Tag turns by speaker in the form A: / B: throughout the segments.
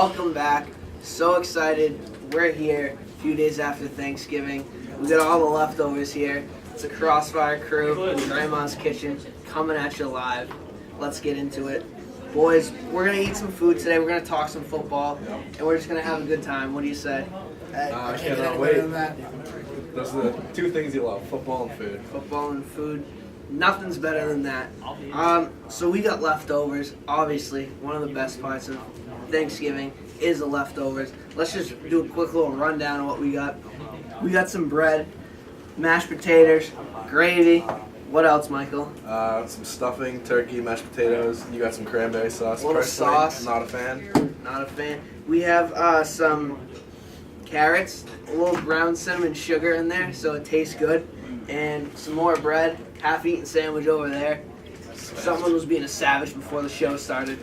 A: welcome back. So excited. We're here a few days after Thanksgiving. We got all the leftovers here. It's a Crossfire crew in Grandma's Kitchen coming at you live. Let's get into it. Boys, we're going to eat some food today. We're going to talk some football, and we're just going to have a good time. What do you say?
B: Hey,
C: I
B: can't
C: cannot
B: get
C: wait.
B: than that.
C: Those are the two things you love, football and food.
A: Football and food. Nothing's better than that. So we got leftovers. Obviously, one of the best parts of Thanksgiving is the leftovers. Let's just do a quick little rundown of what we got. We got some bread, mashed potatoes, gravy. What else, Michael?
C: Some stuffing, turkey, mashed potatoes. You got some cranberry sauce.
A: A little
C: Personally,
A: sauce.
C: Not a fan.
A: Not a fan. We have some carrots, a little brown cinnamon sugar in there so it tastes good, and some more bread, half-eaten sandwich over there. Someone was being a savage before the show started.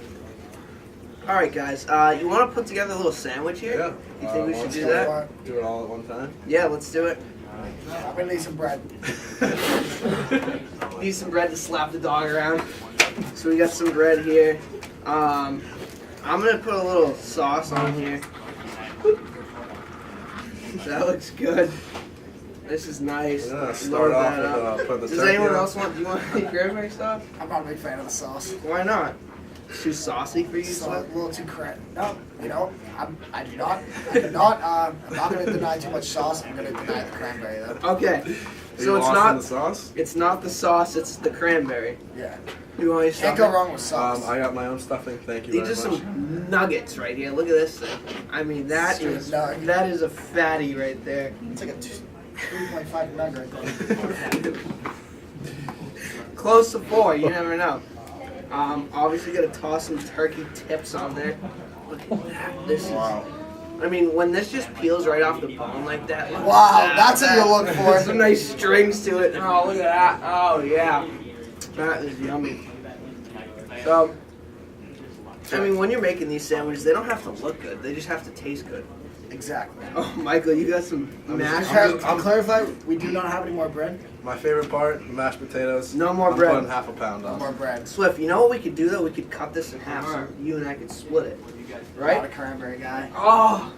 A: All right, guys, you want to put together a little sandwich here?
C: Yeah.
A: You think we should
C: let's
A: do that?
C: Do it all at one time.
A: Yeah, let's do it.
B: I'm gonna need some bread.
A: Need some bread to slap the dog around. So we got some bread here. I'm gonna put a little sauce on here. That looks good. This is nice.
C: We're gonna start
A: Load
C: off
A: that up.
C: with putting the
A: Does
C: turkey
A: anyone
C: on.
A: else want? Do you want any cranberry sauce?
B: I'm not a big fan of the sauce.
A: Why not? It's too saucy for you,
B: It's a
A: Slim?
B: little too No, you know, I do not. I'm not gonna deny too much sauce. I'm gonna deny the cranberry though.
A: Okay.
C: Are
A: So
C: you
A: it's
C: lost in
A: not.
C: the sauce?
A: It's not the sauce. It's the cranberry.
B: Yeah.
A: You want any
B: Can't
A: stuffing?
B: go wrong with sauce.
C: I got my own stuffing. Thank you
A: These
C: very
A: are
C: much.
A: some nuggets right here. Look at this thing. I mean, that
B: Straight
A: is
B: nug.
A: that is a fatty right there.
B: It's like a 3.5 nug right there.
A: Close to 4. You never know. Obviously, gotta toss some turkey tips on there. Look at that. This is. I mean, when this just peels right off the bone like that. Look
B: Wow,
A: at
B: that's what you're looking for.
A: Some nice strings to it. Oh, look at that. Oh, yeah. That is yummy. So, I mean, when you're making these sandwiches, they don't have to look good. They just have to taste good.
B: Exactly.
A: Oh, Michael, you got some mashed.
B: To clarify, we do not have any more bread.
C: My favorite part, the mashed potatoes.
A: No more
C: I'm
A: bread.
C: putting half a pound
B: No
C: on.
B: more bread.
A: Swift, you know what we could do though? We could cut this in half so you and I could split it.
B: Not a
A: Right?
B: cranberry guy.
A: Oh!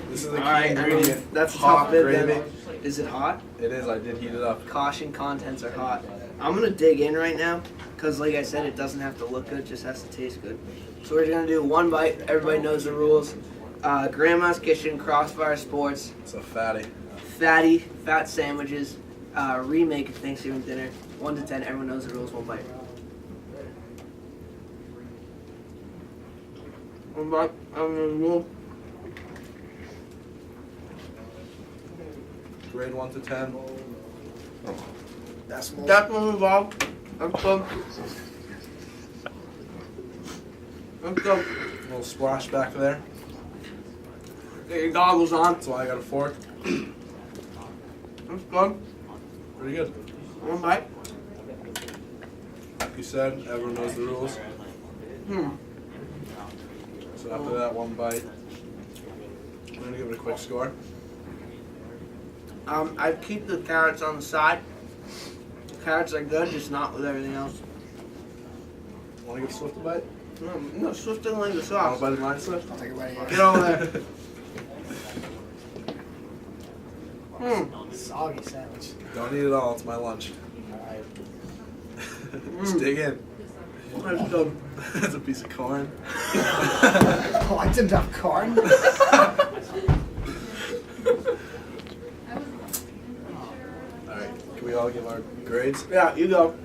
C: This is the key
A: Alright, I mean,
C: ingredient.
A: that's a
C: hot
A: tough bit
C: gravy.
A: then. Is it hot?
C: It is. I did heat it up.
A: Caution, contents are hot. I'm gonna dig in right now because, like I said, it doesn't have to look good, it just has to taste good. So we're gonna do one bite. Everybody knows the rules. Grandma's Kitchen, Crossfire Sports,
C: It's a fatty.
A: fat sandwiches, remake of Thanksgiving dinner. 1 to 10, everyone knows the rules. One bite. One bite. I'm gonna move.
C: Grade 1 to 10.
B: That's more.
A: Definitely involved. Let's go. Let's go.
C: A little splash back there.
A: Get your goggles on.
C: That's why I got a fork.
A: Let's go.
C: Pretty good.
A: One bite.
C: Like you said, everyone knows the rules. So after that one bite, I'm gonna give it a quick score.
A: I keep the carrots on the side. The carrots are good, just not with everything else.
C: Want to give Swift a bite?
A: No, Swift doesn't like the
C: Want
A: sauce.
C: a bite of mine, Swift?
B: I'll take it right
A: Get
B: here.
A: over there.
B: Soggy sandwich.
C: Don't eat it all. It's my lunch.
B: Alright.
C: Just dig in.
A: Let's go.
C: That's a piece of corn.
B: Oh, I didn't have corn.
C: All right. Can we all give our grades?
A: Yeah, you go.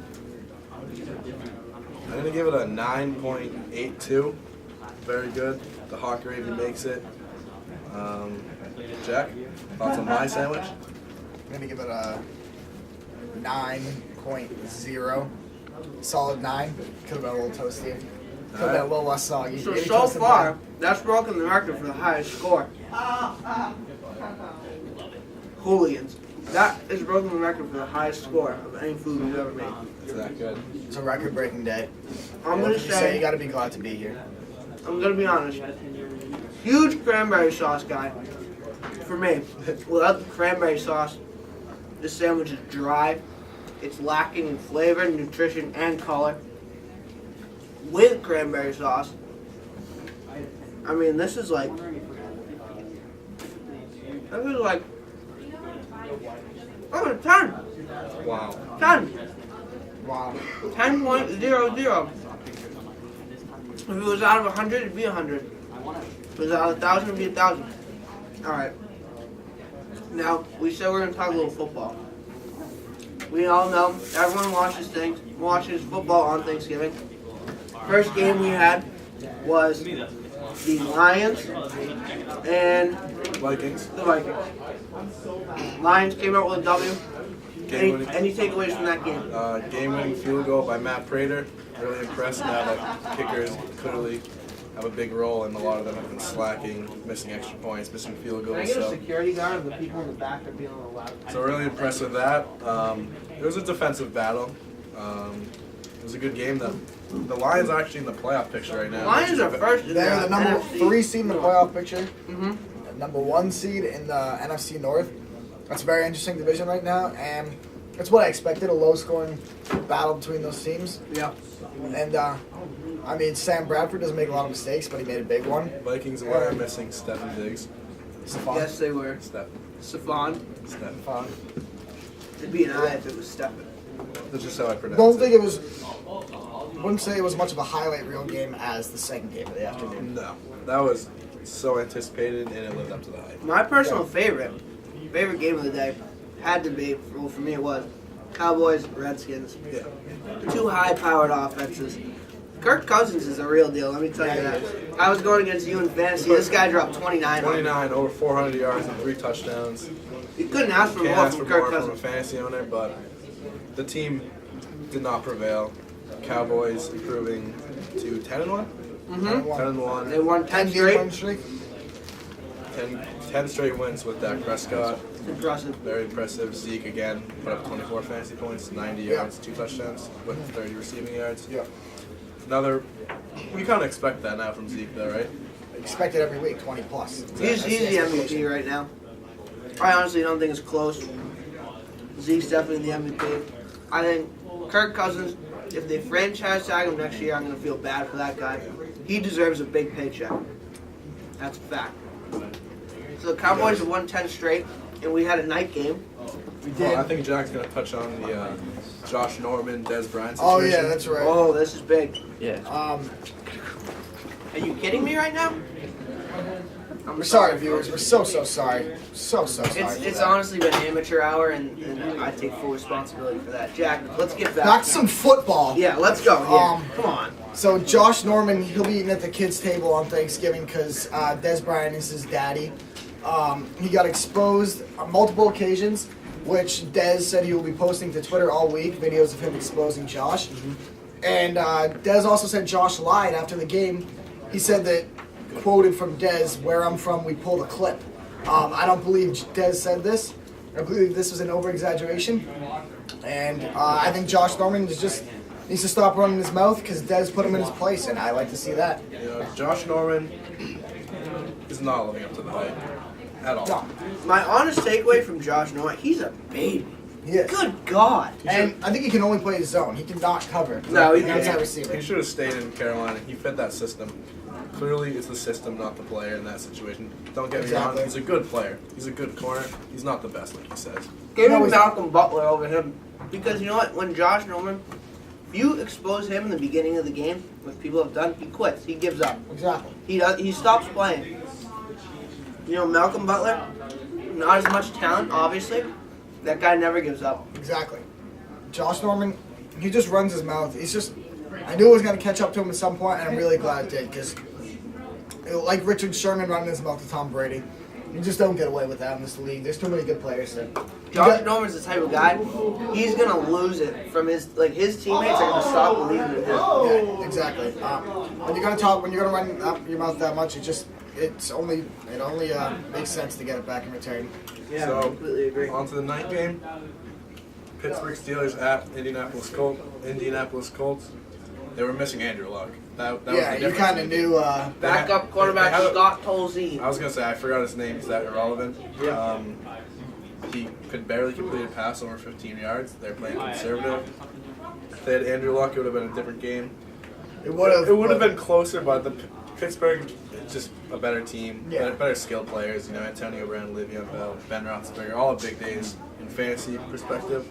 C: I'm gonna give it a 9.82. Very good. The hot gravy makes it. Jack, thoughts on my sandwich?
B: I'm gonna give it a 9.0. Solid 9. Could have been a little toasty. Could have been a little less soggy.
A: So,
B: Maybe
A: so
B: toasted
A: far,
B: bread.
A: that's broken the record for the highest score. Hooligans. That is broken the record for the highest score of any food we've ever made.
C: Is that good?
B: It's a record-breaking day.
A: I'm gonna
B: You
A: say,
B: you gotta be glad to be here.
A: I'm gonna be honest. Huge cranberry sauce guy. For me, without the cranberry sauce, this sandwich is dry. It's lacking in flavor, nutrition, and color. With cranberry sauce, I mean, this is like 10.
C: Wow.
A: 10.
B: Wow.
A: 10.00. If it was out of 100, it'd be 100. If it was out of 1,000, it'd be 1,000. Alright. Now, we said we're going to talk a little football. We all know everyone watches football on Thanksgiving. First game we had was the Lions and
C: Vikings.
A: the Vikings. Lions came out with a W.
C: Game-winning
A: Any takeaways from that game?
C: game-winning field goal by Matt Prater. Really impressed now that kickers clearly have a big role, and a lot of them have been slacking, missing extra points, missing field
A: Can I
C: goals.
A: get a
C: So,
A: security guard of the people in the back are being a little loud?
C: really impressed with that. It was a defensive battle. It was a good game though. The Lions are actually in the playoff picture right now.
A: Lions are first in
B: They're the number
A: NFC.
B: 3 seed in the playoff picture.
A: Mm-hmm.
B: The number 1 seed in the NFC North. That's a very interesting division right now, and it's what I expected, a low-scoring battle between those teams.
A: Yeah.
B: And, I mean, Sam Bradford doesn't make a lot of mistakes, but he made a big one.
C: Vikings are missing Stephen Diggs.
B: Stephon.
A: Yes, they were.
C: Stefan.
A: Stephon. It'd be an eye if it was Stephen.
C: That's just how I pronounce
B: Don't
C: it.
B: think it was, wouldn't say it was much of a highlight reel game as the second game of the afternoon.
C: No, that was so anticipated, and it lived up to the hype.
A: My personal favorite game of the day had to be, well, for me it was Cowboys, Redskins.
C: Yeah.
A: Two high-powered offenses. Kirk Cousins is a real deal, let me tell you that. I was going against you in fantasy. This guy dropped 29 on me.
C: 29, over 400 yards and 3 touchdowns.
A: You couldn't ask for
C: Can't
A: more
C: ask for
A: from Kirk
C: more from a
A: Cousins.
C: fantasy owner, but the team did not prevail. Cowboys improving to 10-1.
A: Mm-hmm.
C: 10-1.
A: They won 10
B: 10-game
A: straight.
B: win streak.
C: 10 straight wins with Dak Prescott.
A: Impressive.
C: Very impressive. Zeke again put up 24 fantasy points, 90
B: Yeah.
C: yards, 2 touchdowns with 30 receiving yards.
B: Yeah.
C: Another. We kind of expect that now from Zeke, though, right?
B: Expected every week, 20 plus.
A: He's the MVP right now. I honestly don't think it's close. Zeke's definitely the MVP. I think Kirk Cousins, if they franchise tag him next year, I'm going to feel bad for that guy. He deserves a big paycheck. That's a fact. So the Cowboys have won 10 straight, and we had a night game.
B: We did.
C: Well, I think Jack's going to touch on the Josh Norman, Des Bryant situation.
B: Oh, yeah, that's right.
A: Oh, this is big.
D: Yeah.
A: Are you kidding me right now? I'm
B: We're sorry, viewers. We're so sorry. So sorry. for
A: It's
B: that.
A: honestly been amateur hour, and I take full responsibility for that. Jack, let's get back.
B: Back to some football.
A: Yeah, let's go. Yeah. Come on.
B: So Josh Norman, he'll be eating at the kids' table on Thanksgiving because Des Bryant is his daddy. He got exposed on multiple occasions, which Des said he will be posting to Twitter all week, videos of him exposing Josh. And Des also said Josh lied after the game. He said that, quoted from Des, "Where I'm from, we pull the clip." I don't believe Des said this. I believe this was an over-exaggeration. And I think Josh Norman is just needs to stop running his mouth because Des put him in his place, and I like to see that.
C: You know, Josh Norman is not living up to the hype at all.
B: No,
A: My honest takeaway from Josh Norman, he's a baby.
B: he is.
A: Good God.
B: And I think he can only play his zone. He cannot cover.
A: No, he
B: He's
A: can't.
B: outside
C: He
B: receiver.
C: should have stayed in Carolina. He fit that system. Clearly, it's the system, not the player in that situation. Don't get me wrong.
B: Exactly.
C: He's a good player. He's a good corner. He's not the best, like he says.
A: Give
B: No,
A: me
B: he's-
A: Malcolm Butler over him. Because you know what? When Josh Norman, if you expose him in the beginning of the game, which people have done, he quits. He gives up.
B: Exactly.
A: He stops playing. You know, Malcolm Butler, not as much talent, obviously. That guy never gives up.
B: Exactly. Josh Norman, he just runs his mouth. He's just. I knew it was going to catch up to him at some point, and I'm really glad it did because, like Richard Sherman running his mouth to Tom Brady, you just don't get away with that in this league. There's too many good players there.
A: Josh Norman's the type of guy, he's gonna lose it from his teammates are gonna stop believing in him.
B: Yeah, exactly. When you're gonna run up your mouth that much, it only makes sense to get it back in return.
A: Yeah, I
C: So,
A: completely agree.
C: on to the night game. Pittsburgh Steelers at Indianapolis Colts. They were missing Andrew Luck. That was
B: Yeah,
C: the
B: you
C: difference.
B: kind of knew.
A: Backup quarterback
C: they had-
A: Scott Tolzien.
C: I was gonna say I forgot his name. Is that irrelevant?
A: Yeah.
C: He could barely complete a pass over 15 yards. They're playing conservative. If they had Andrew Luck, it would have been a different game.
B: It would have.
C: It would have been closer, but Pittsburgh is just a better team,
B: Yeah.
C: better skilled players. You know, Antonio Brown, Le'Veon Bell, Ben Roethlisberger, all have big days in fantasy perspective.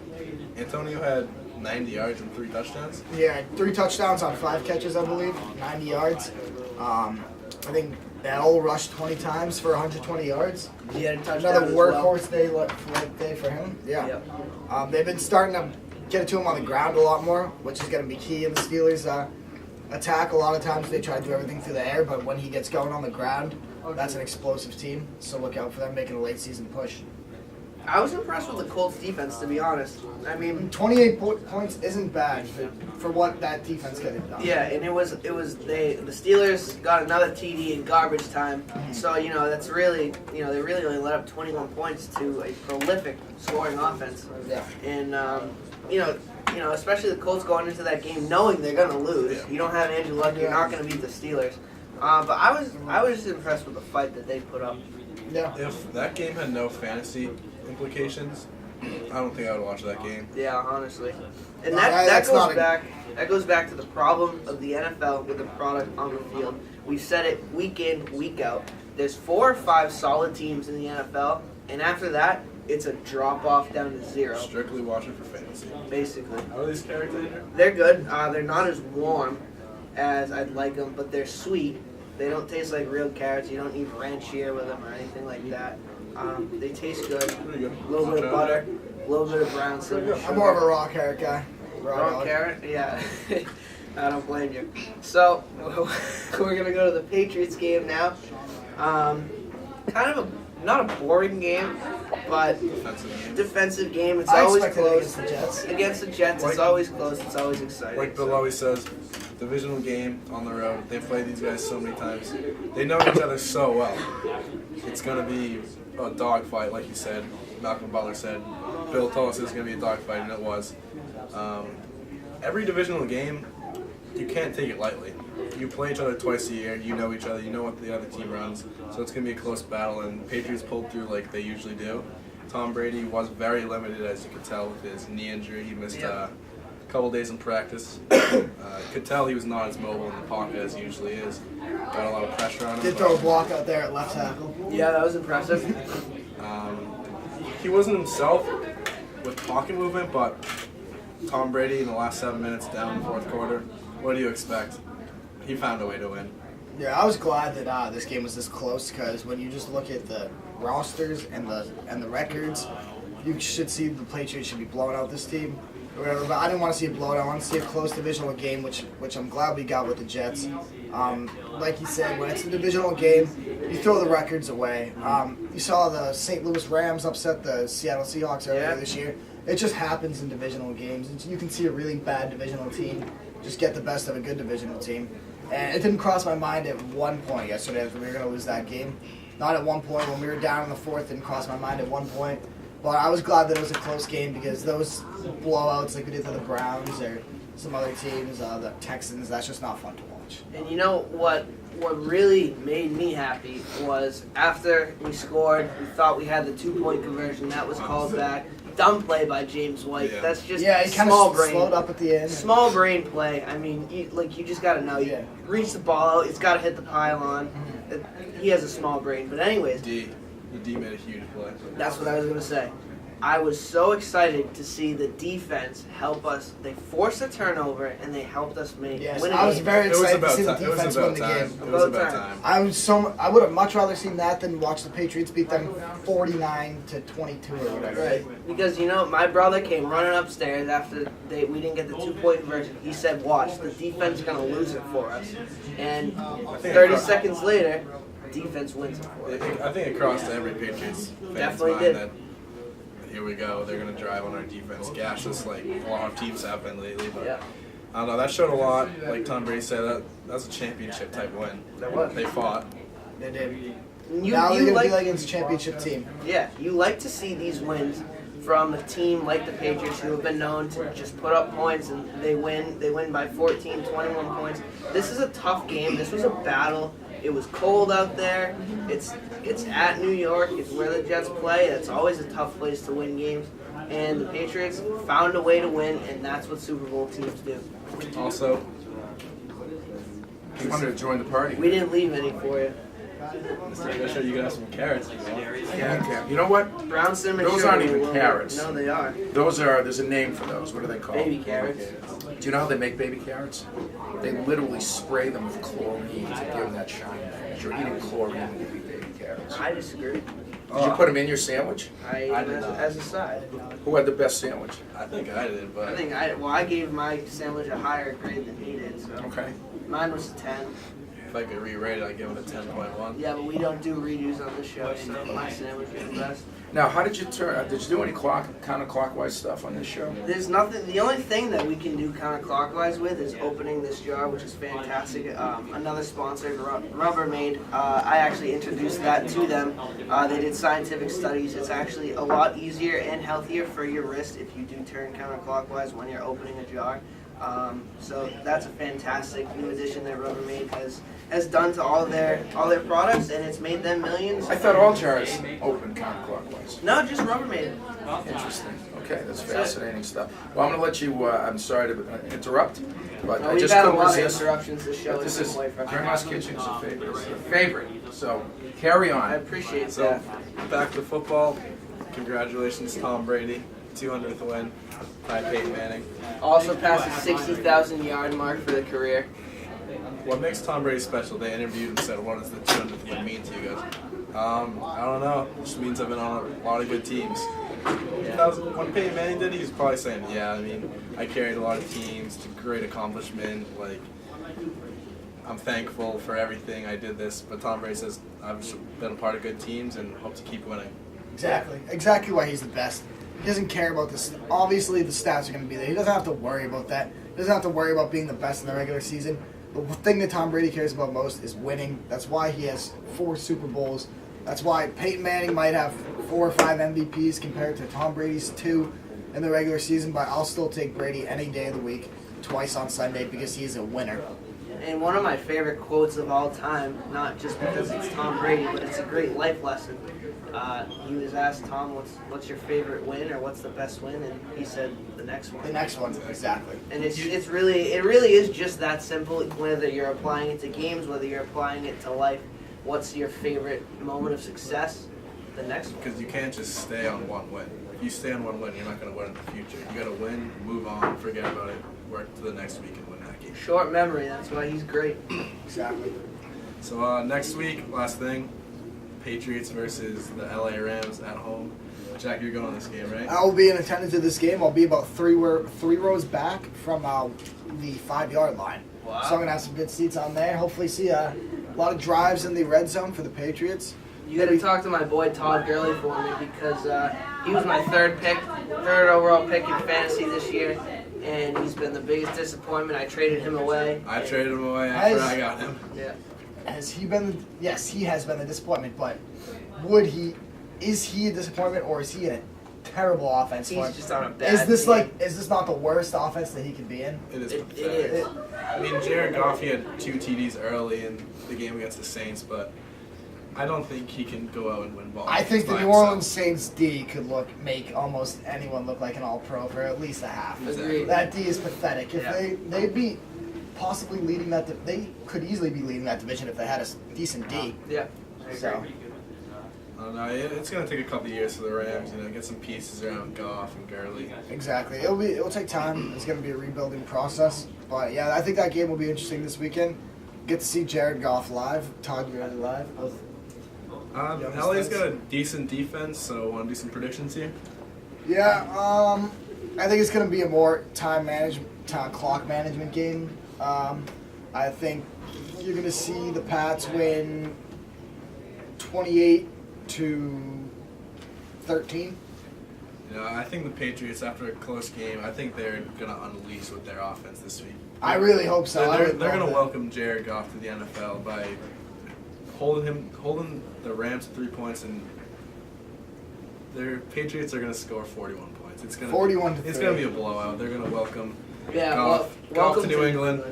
C: Antonio had 90 yards and 3 touchdowns.
B: Yeah, 3 touchdowns on 5 catches, I believe, 90 yards. I think Bell rushed 20 times for 120 yards.
A: He had a touchdown
B: Another
A: as well.
B: workhorse day for him. Yeah.
A: Yep.
B: They've been starting to get it to him on the ground a lot more, which is going to be key in the Steelers' attack. A lot of times they try to do everything through the air, but when he gets going on the ground, that's an explosive team. So look out for them making a late season push.
A: I was impressed with the Colts defense, to be honest. I mean,
B: 28 points isn't bad for what that defense could have done.
A: yeah, and the Steelers got another TD in garbage time. So, that's really, they really only let up 21 points to a prolific scoring offense.
B: Yeah.
A: And, especially the Colts going into that game knowing they're going to lose.
C: Yeah.
A: You don't have Andrew Luck, you're not going to beat the Steelers. But I was just impressed with the fight that they put up.
B: Yeah.
C: If that game had no fantasy implications, I don't think I would watch that game.
A: Yeah, honestly. And
B: No,
A: that
B: that's
A: goes
B: not a-
A: back that goes back to the problem of the NFL with the product on the field. We've said it week in, week out. There's 4 or 5 solid teams in the NFL, and after that, it's a drop off down to 0,
C: Strictly watch it for fantasy.
A: basically.
C: How are these characters?
A: They're good. They're not as warm as I'd like them, but they're sweet. They don't taste like real carrots. You don't need ranch here with them or anything like that. They taste good.
C: Pretty good.
A: A little bit of butter, a little bit of brown sugar.
B: I'm more of a raw carrot guy.
A: Raw
B: dog.
A: carrot? Yeah. I don't blame you. So, we're going to go to the Patriots game now. Kind of not a boring game, but
C: Defensive game.
A: defensive game. It's
B: I
A: always
B: expected it
A: close.
B: against the Jets.
A: Against the Jets, it's
C: Like-
A: always close. It's always exciting.
C: Like Bill always says, divisional game on the road. They've played these guys so many times. They know each other so well. It's going to be a dogfight, like you said. Malcolm Butler said. Bill told us it was going to be a dogfight, and it was. Every divisional game, you can't take it lightly. You play each other twice a year. You know each other. You know what the other team runs. So it's going to be a close battle, and Patriots pulled through like they usually do. Tom Brady was very limited, as you could tell, with his knee injury. He missed a couple days in practice. Could tell he was not as mobile in the pocket as he usually is. Got a lot of pressure on him.
B: Did throw a block out there at left tackle.
A: Yeah, that was impressive.
C: He wasn't himself with pocket movement, but Tom Brady in the last 7 minutes down in the fourth quarter, what do you expect? He found a way to win.
B: Yeah, I was glad that this game was this close because when you just look at the rosters and the records, you should see the Patriots should be blowing out this team or whatever. But I didn't want to see a blowout. I want to see a close divisional game, which I'm glad we got with the Jets. Like you said, when it's a divisional game, you throw the records away. You saw the St. Louis Rams upset the Seattle Seahawks earlier this year. It just happens in divisional games. You can see a really bad divisional team just get the best of a good divisional team. And it didn't cross my mind at one point yesterday that we were going to lose that game. Not at one point. When we were down in the fourth, it didn't cross my mind at one point. But I was glad that it was a close game because those blowouts like we did to the Browns or some other teams, the Texans, that's just not fun to watch.
A: And you know what really made me happy was after we scored, we thought we had the 2-point conversion. That was called back. Dumb play by James White.
C: Yeah.
A: That's just
B: Yeah, he kind
A: small
B: of
A: brain.
B: slowed up at the end.
A: Small brain play. I mean, you just got to know. You reach the ball out, it's got to hit the pylon. He has a small brain. But anyways,
C: The D made a huge play.
A: that's what I was going to say. I was so excited to see the defense help us. They forced a turnover, and they helped us win
B: Yes,
A: a
B: I was
A: game.
B: very
C: It was
B: excited to
C: about
B: see the
C: time. It was
B: defense win
C: about
B: the
C: time.
B: game.
C: It was
A: About
C: about
A: time.
C: time.
B: I would have much rather seen that than watch the Patriots beat them 49-22 or whatever.
A: Right, because my brother came running upstairs after we didn't get the 2-point conversion. He said, "Watch, the defense is gonna lose it for us." And 30 seconds later, defense wins it for us.
C: I think it crossed every Patriots fan's
A: Definitely
C: mind
A: did.
C: that here we go, they're going to drive on our defense, gash us like a lot of teams have been lately. But
A: Yeah,
C: I don't know, that showed a lot. Like Tom Brady said, that's a championship type win.
A: that was.
C: They fought.
B: They did.
A: You,
B: Now they're
A: you
B: going to
A: like,
B: be like against a championship team.
A: yeah, you like to see these wins from a team like the Patriots who have been known to just put up points and they win. They win by 14, 21 points. This is a tough game. This was a battle. It was cold out there. It's at New York. It's where the Jets play. It's always a tough place to win games. And the Patriots found a way to win, and that's what Super Bowl teams do.
C: Also,
D: He wanted to join the party.
A: We didn't leave any for you.
C: I'm sure you can have some carrots. If you want.
D: Yeah. You know what?
A: Brown cinnamon
D: Those
A: sugar
D: aren't even
A: will-
D: carrots.
A: No, they are.
D: There's a name for those. What are they called?
A: Baby carrots.
D: Do you know how they make baby carrots? They literally spray them with chlorine to give them that shine. You're eating chlorine with these baby carrots.
A: I disagree.
D: Did you put them in your sandwich?
A: I ate
C: I
A: them
C: did not.
A: as a side.
D: Who had the best sandwich?
C: I think I did, but
A: I gave my sandwich a higher grade than he did, so
D: Okay.
A: mine was a 10.
C: if I could re-rate it, I'd give it a 10.1.
A: Yeah, but we don't do redos on this show, so my sandwich is the best.
D: Now, how did you turn? Did you do any counterclockwise stuff on this show?
A: There's nothing. The only thing that we can do counterclockwise with is opening this jar, which is fantastic. Another sponsor, Rubbermaid. I actually introduced that to them. They did scientific studies. It's actually a lot easier and healthier for your wrist if you do turn counterclockwise when you're opening a jar. So that's a fantastic new addition that Rubbermaid has done to all their products, and it's made them millions.
D: I thought all jars open counterclockwise.
A: No, just Rubbermaid.
D: Interesting. Okay, that's fascinating stuff. Well, I'm going to let you. I'm sorry to interrupt, but I
A: We've
D: just
A: had a
D: couldn't
A: lot of
D: resist.
A: interruptions this show.
D: But this
A: It's
D: is
A: been quite frustrating.
D: Grandma's Kitchen is a favorite. It's a favorite. So carry
A: I
D: on.
A: appreciate
C: So,
A: that.
C: back to football. Congratulations, Tom Brady. 200th win by Peyton Manning.
A: Also passed the 60,000 yard mark for the career.
C: What makes Tom Brady special? They interviewed and said, what does the 200th win mean to you guys? I don't know. It just means I've been on a lot of good teams. When Peyton Manning did, he was probably saying, yeah, I mean, I carried a lot of teams. It's a great accomplishment. Like, I'm thankful for everything. I did this. But Tom Brady says, I've been a part of good teams and hope to keep winning.
B: Exactly why he's the best. He doesn't care about this. Obviously, the stats are going to be there. He doesn't have to worry about that. He doesn't have to worry about being the best in the regular season. The thing that Tom Brady cares about most is winning. That's why he has 4 Super Bowls. That's why Peyton Manning might have 4 or 5 MVPs compared to Tom Brady's 2 in the regular season, but I'll still take Brady any day of the week, twice on Sunday, because he's a winner.
A: And one of my favorite quotes of all time, not just because it's Tom Brady, but it's a great life lesson. He was asked, Tom, what's your favorite win, or what's the best win? And he said, the next one.
B: The next one, exactly.
A: And it really is just that simple. Whether you're applying it to games, whether you're applying it to life, what's your favorite moment of success? The next one.
C: Because you can't just stay on one win. If you stay on one win, you're not going to win in the future. You got to win, move on, forget about it, work to the next week and win that game.
A: Short memory. That's why he's great.
B: Exactly.
C: So next week, last thing, Patriots versus the LA Rams at home. Jack, you're going to this game, right?
B: I will be in attendance at this game. I'll be about three rows back from the 5-yard line.
A: Wow.
B: So I'm going to have some good seats on there. Hopefully see a lot of drives in the red zone for the Patriots.
A: You got to talk to my boy Todd Gurley for me, because he was my third overall pick in fantasy this year, and he's been the biggest disappointment. I traded him away.
C: I traded him away after I got him.
A: Yeah.
B: Has he been? Yes, he has been a disappointment. But is he a disappointment, or is he in a terrible offense?
A: He's
B: for him?
A: just on a bad
B: Is this
A: team.
B: is this not the worst offense that he could be in?
C: It is
A: It
C: pathetic.
A: is.
C: I mean, Jared Goff, he had 2 TDs early in the game against the Saints, but I don't think he can go out and win balls.
B: I think the
C: by
B: New
C: himself.
B: Orleans Saints D could make almost anyone look like an All-Pro for at least a half.
A: Agreed.
B: That D is pathetic. If
A: Yeah.
B: they'd be possibly leading that, they could easily be leading that division if they had a decent D.
A: Yeah. I agree.
B: So
C: I don't know. It's going to take a couple of years for the Rams, get some pieces around Goff and Gurley.
B: exactly, it'll take time. It's going to be a rebuilding process. But yeah, I think that game will be interesting this weekend. Get to see Jared Goff live, Todd Gurley live.
C: LA's got a decent defense, so want to do some predictions here?
B: Yeah, I think it's going to be a more clock management game. I think you're going to see the Pats win 28-13.
C: I think the Patriots, after a close game, I think they're going to unleash with their offense this week.
B: I really hope so.
C: They're going to welcome Jared Goff to the NFL by holding the Rams to 3 points, and their Patriots are going to score 41 points. It's going
B: 41 to
C: It's
B: 3.
C: going to be a blowout. They're going to welcome
A: Yeah.
C: Goff
A: Welcome
C: to New England.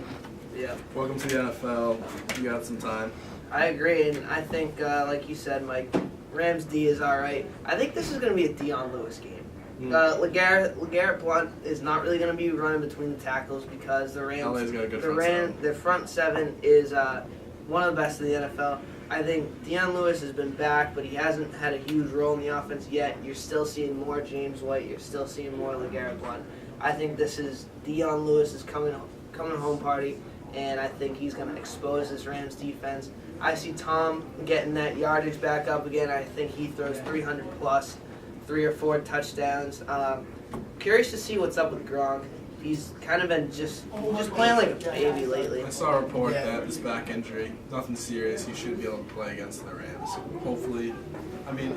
A: Yeah.
C: Welcome to the NFL. You got some time.
A: I agree, and I think, like you said, Mike, Rams D is all right. I think this is going to be a Deion Lewis game. LeGarrette Blount is not really going to be running between the tackles because the
C: LA's got a good
A: Rams,
C: front seven.
A: their front seven is one of the best in the NFL. I think Deion Lewis has been back, but he hasn't had a huge role in the offense yet. You're still seeing more James White. You're still seeing more LeGarrette Blount. I think this is Deion Lewis's coming home party, and I think he's going to expose this Rams defense. I see Tom getting that yardage back up again. I think he throws 300 plus, 3 or 4 touchdowns. Curious to see what's up with Gronk. He's kind of been just playing like a baby lately.
C: I saw a report that this back injury, nothing serious. He should be able to play against the Rams. Hopefully,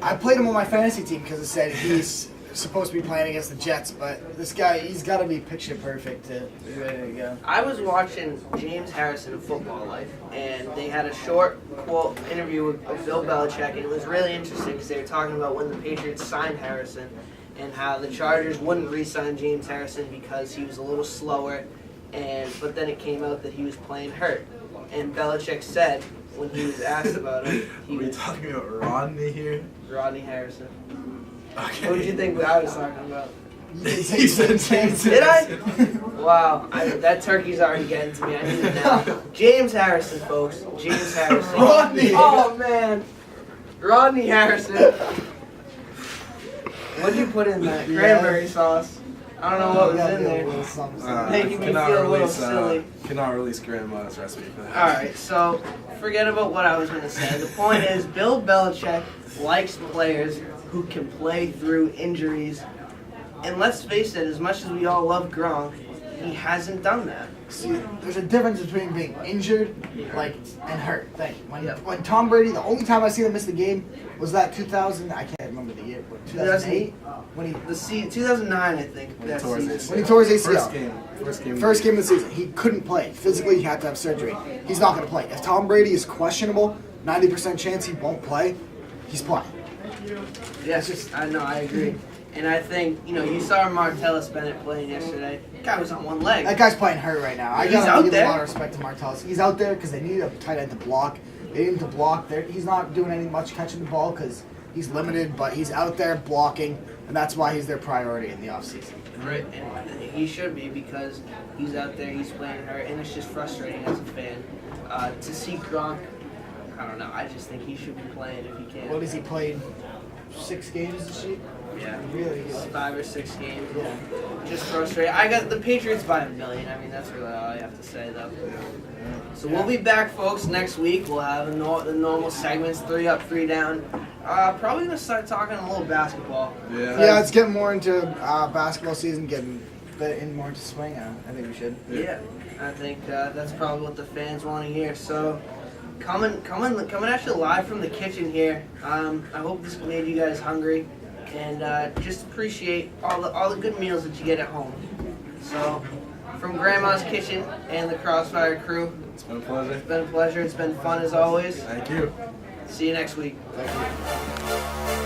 B: I played him on my fantasy team because it said he's supposed to be playing against the Jets, but this guy, he's got to be picture perfect to be ready to go.
A: I was watching James Harrison of Football Life, and they had a short quote interview with Bill Belichick, and it was really interesting because they were talking about when the Patriots signed Harrison and how the Chargers wouldn't re-sign James Harrison because he was a little slower, but then it came out that he was playing hurt. And Belichick said when he was asked about it,
C: are we talking about Rodney here?
A: Rodney Harrison.
C: Okay.
A: What did you think I was talking about?
C: He said James.
A: Did I? Wow, that turkey's already getting to me. I need it now. James Harrison, folks. James Harrison.
B: Rodney.
A: Oh man, Rodney Harrison. What'd you put in that cranberry sauce? I don't know what was in there. Making me feel a little silly.
C: Cannot release grandma's recipe for that.
A: All right, so forget about what I was going to say. The point is, Bill Belichick likes players who can play through injuries. And let's face it, as much as we all love Gronk, he hasn't done that.
B: See, there's a difference between being injured, and hurt. When Tom Brady, the only time I seen him miss the game was that 2000. I can't remember the year, but 2008 when he
A: 2009, I think. That season.
B: When he tore his ACL.
C: First game
B: of the season. He couldn't play. Physically, he had to have surgery. He's not going to play. If Tom Brady is questionable, 90% chance he won't play, he's playing.
A: Yes, I know, I agree. And I think, you saw Martellus Bennett playing yesterday. The guy was on one leg.
B: That guy's playing hurt right now. I
A: He's
B: gotta
A: out
B: give
A: there.
B: a lot of respect to Martellus. He's out there because they need a tight end to block. They need him to block. He's not doing any much catching the ball because he's limited, but he's out there blocking, and that's why he's their priority in the offseason.
A: Right, and he should be because he's out there, he's playing hurt, and it's just frustrating as a fan. To see Gronk, I don't know, I just think he should be playing if he can.
B: What has he played? 6 games this year?
A: Yeah.
B: Really?
A: 5 or 6 games.
B: Yeah.
A: Just frustrating. I got the Patriots by a million. I mean, that's really all I have to say, though. So we'll be back, folks, next week. We'll have the normal segments, 3 up, 3 down. Probably going to start talking a little basketball.
B: Yeah, it's getting more into basketball season, getting more into swing. I think we should.
A: Yeah, I think that's probably what the fans want to hear. So coming at you live from the kitchen here. I hope this made you guys hungry, and just appreciate all the good meals that you get at home. So from Grandma's Kitchen and the Crossfire crew,
C: It's been a pleasure.
A: it's been a pleasure. It's been fun as always.
C: Thank you.
A: See you next week.
B: Thank you.